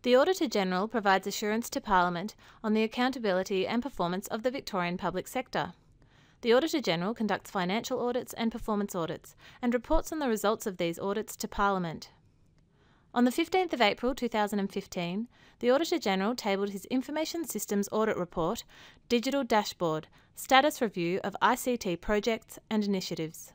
The Auditor-General provides assurance to Parliament on the accountability and performance of the Victorian public sector. The Auditor-General conducts financial audits and performance audits and reports on the results of these audits to Parliament. On the 15th of April 2015, the Auditor-General tabled his Information Systems Audit Report, Digital Dashboard, Status Review of ICT Projects and Initiatives.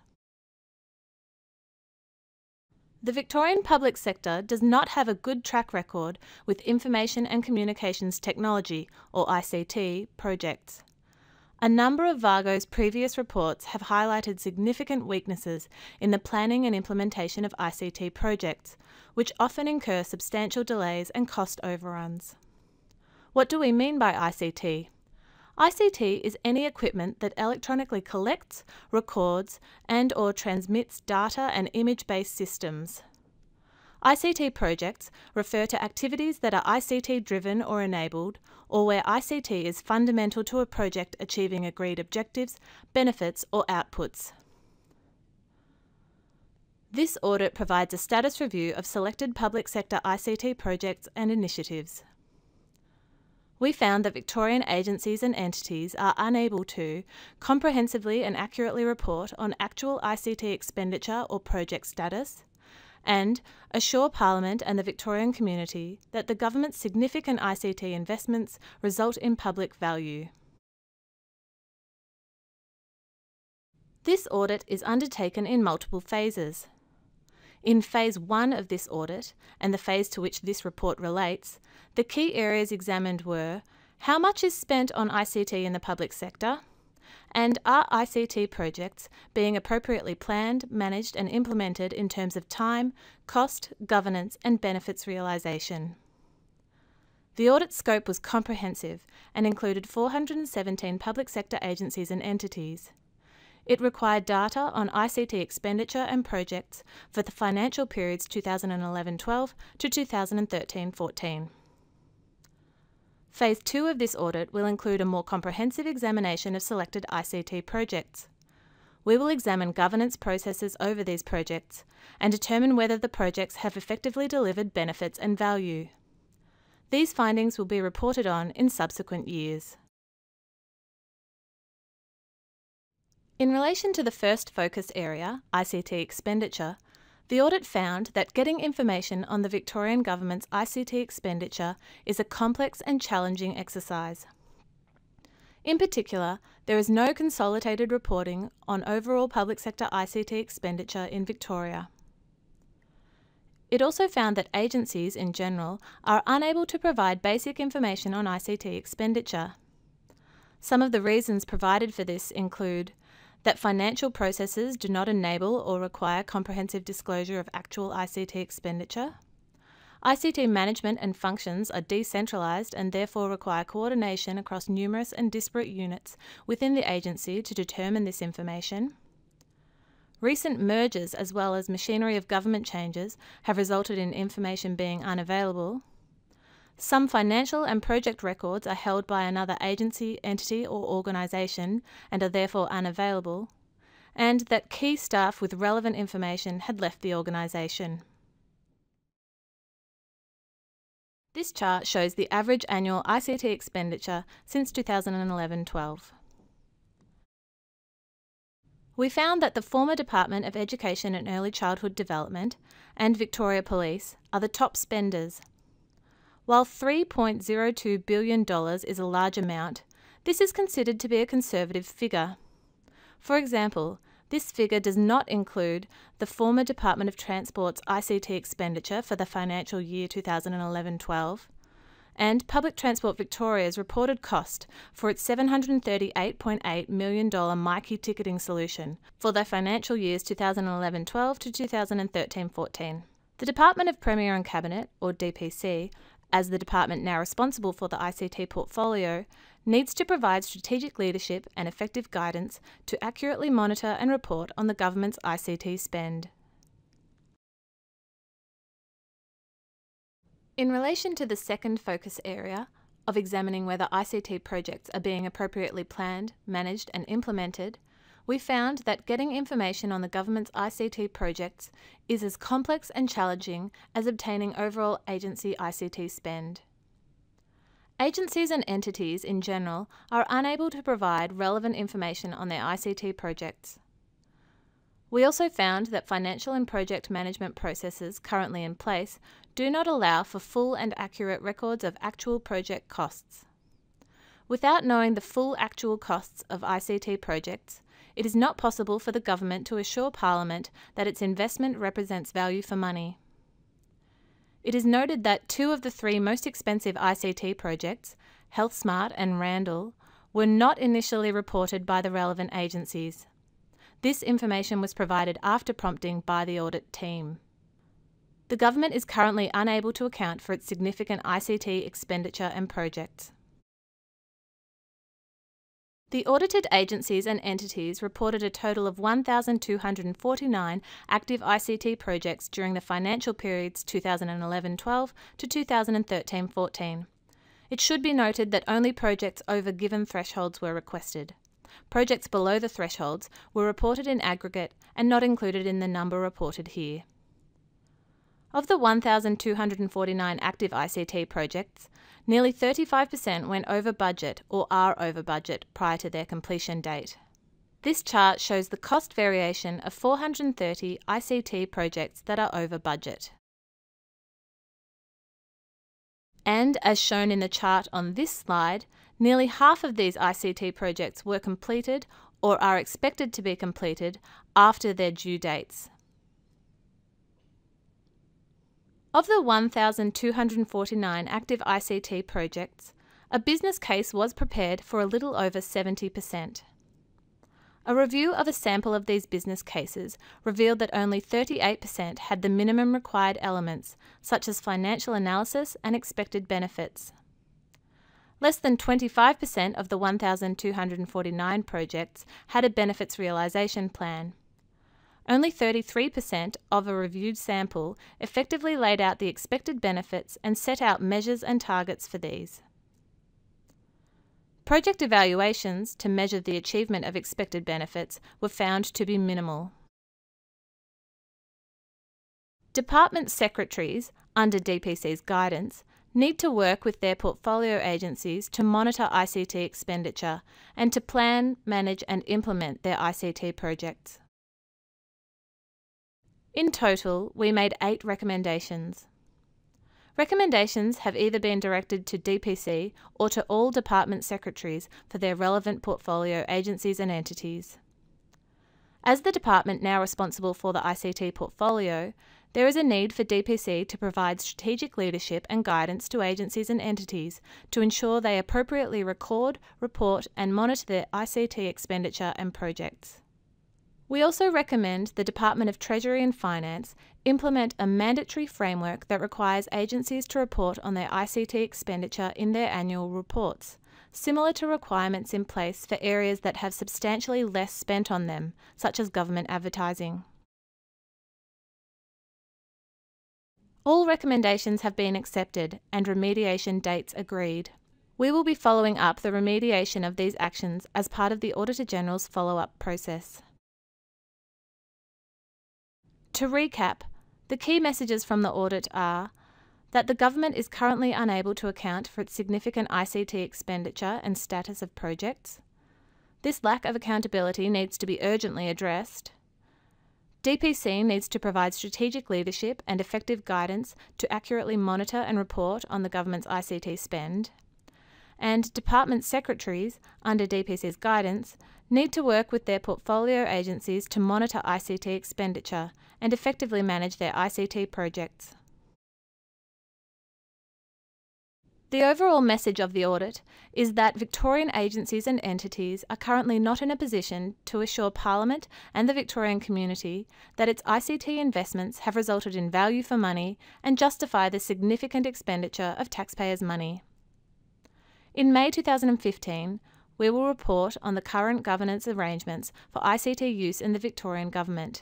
The Victorian public sector does not have a good track record with Information and Communications Technology, or ICT, projects. A number of VAGO's previous reports have highlighted significant weaknesses in the planning and implementation of ICT projects, which often incur substantial delays and cost overruns. What do we mean by ICT? ICT is any equipment that electronically collects, records, and/or transmits data and image-based systems. ICT projects refer to activities that are ICT-driven or enabled, or where ICT is fundamental to a project achieving agreed objectives, benefits, or outputs. This audit provides a status review of selected public sector ICT projects and initiatives. We found that Victorian agencies and entities are unable to comprehensively and accurately report on actual ICT expenditure or project status, and assure Parliament and the Victorian community that the government's significant ICT investments result in public value. This audit is undertaken in multiple phases. In Phase 1 of this audit, and the phase to which this report relates, the key areas examined were how much is spent on ICT in the public sector, and are ICT projects being appropriately planned, managed and implemented in terms of time, cost, governance and benefits realisation. The audit scope was comprehensive and included 417 public sector agencies and entities. It required data on ICT expenditure and projects for the financial periods 2011-12 to 2013-14. Phase 2 of this audit will include a more comprehensive examination of selected ICT projects. We will examine governance processes over these projects and determine whether the projects have effectively delivered benefits and value. These findings will be reported on in subsequent years. In relation to the first focus area, ICT expenditure, the audit found that getting information on the Victorian Government's ICT expenditure is a complex and challenging exercise. In particular, there is no consolidated reporting on overall public sector ICT expenditure in Victoria. It also found that agencies in general are unable to provide basic information on ICT expenditure. Some of the reasons provided for this include that financial processes do not enable or require comprehensive disclosure of actual ICT expenditure. ICT management and functions are decentralised and therefore require coordination across numerous and disparate units within the agency to determine this information. Recent mergers as well as machinery of government changes have resulted in information being unavailable. Some financial and project records are held by another agency, entity or organisation and are therefore unavailable, and that key staff with relevant information had left the organisation. This chart shows the average annual ICT expenditure since 2011-12. We found that the former Department of Education and Early Childhood Development and Victoria Police are the top spenders. While $3.02 billion is a large amount, this is considered to be a conservative figure. For example, this figure does not include the former Department of Transport's ICT expenditure for the financial year 2011-12, and Public Transport Victoria's reported cost for its $738.8 million Myki ticketing solution for the financial years 2011-12 to 2013-14. The Department of Premier and Cabinet, or DPC, as the department now responsible for the ICT portfolio, needs to provide strategic leadership and effective guidance to accurately monitor and report on the government's ICT spend. In relation to the second focus area of examining whether ICT projects are being appropriately planned, managed and implemented, we found that getting information on the government's ICT projects is as complex and challenging as obtaining overall agency ICT spend. Agencies and entities in general are unable to provide relevant information on their ICT projects. We also found that financial and project management processes currently in place do not allow for full and accurate records of actual project costs. Without knowing the full actual costs of ICT projects, it is not possible for the government to assure Parliament that its investment represents value for money. It is noted that 2 of the 3 most expensive ICT projects, HealthSmart and Randall, were not initially reported by the relevant agencies. This information was provided after prompting by the audit team. The government is currently unable to account for its significant ICT expenditure and projects. The audited agencies and entities reported a total of 1,249 active ICT projects during the financial periods 2011-12 to 2013-14. It should be noted that only projects over given thresholds were requested. Projects below the thresholds were reported in aggregate and not included in the number reported here. Of the 1,249 active ICT projects, nearly 35% went over budget or are over budget prior to their completion date. This chart shows the cost variation of 430 ICT projects that are over budget. And as shown in the chart on this slide, nearly half of these ICT projects were completed or are expected to be completed after their due dates. Of the 1,249 active ICT projects, a business case was prepared for a little over 70%. A review of a sample of these business cases revealed that only 38% had the minimum required elements, such as financial analysis and expected benefits. Less than 25% of the 1,249 projects had a benefits realisation plan. Only 33% of a reviewed sample effectively laid out the expected benefits and set out measures and targets for these. Project evaluations to measure the achievement of expected benefits were found to be minimal. Department secretaries, under DPC's guidance, need to work with their portfolio agencies to monitor ICT expenditure and to plan, manage and implement their ICT projects. In total, we made 8 recommendations. Recommendations have either been directed to DPC or to all department secretaries for their relevant portfolio agencies and entities. As the department now responsible for the ICT portfolio, there is a need for DPC to provide strategic leadership and guidance to agencies and entities to ensure they appropriately record, report and monitor their ICT expenditure and projects. We also recommend the Department of Treasury and Finance implement a mandatory framework that requires agencies to report on their ICT expenditure in their annual reports, similar to requirements in place for areas that have substantially less spent on them, such as government advertising. All recommendations have been accepted and remediation dates agreed. We will be following up the remediation of these actions as part of the Auditor-General's follow-up process. To recap, the key messages from the audit are that the government is currently unable to account for its significant ICT expenditure and status of projects. This lack of accountability needs to be urgently addressed. DPC needs to provide strategic leadership and effective guidance to accurately monitor and report on the government's ICT spend. And department secretaries, under DPC's guidance, need to work with their portfolio agencies to monitor ICT expenditure and effectively manage their ICT projects. The overall message of the audit is that Victorian agencies and entities are currently not in a position to assure Parliament and the Victorian community that its ICT investments have resulted in value for money and justify the significant expenditure of taxpayers' money. In May 2015, we will report on the current governance arrangements for ICT use in the Victorian Government.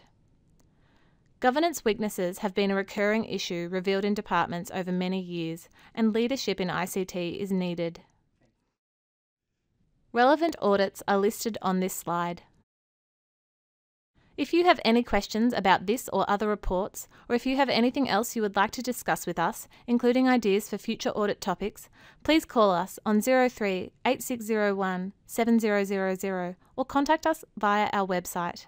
Governance weaknesses have been a recurring issue revealed in departments over many years, and leadership in ICT is needed. Relevant audits are listed on this slide. If you have any questions about this or other reports, or if you have anything else you would like to discuss with us, including ideas for future audit topics, please call us on 03 8601 7000 or contact us via our website.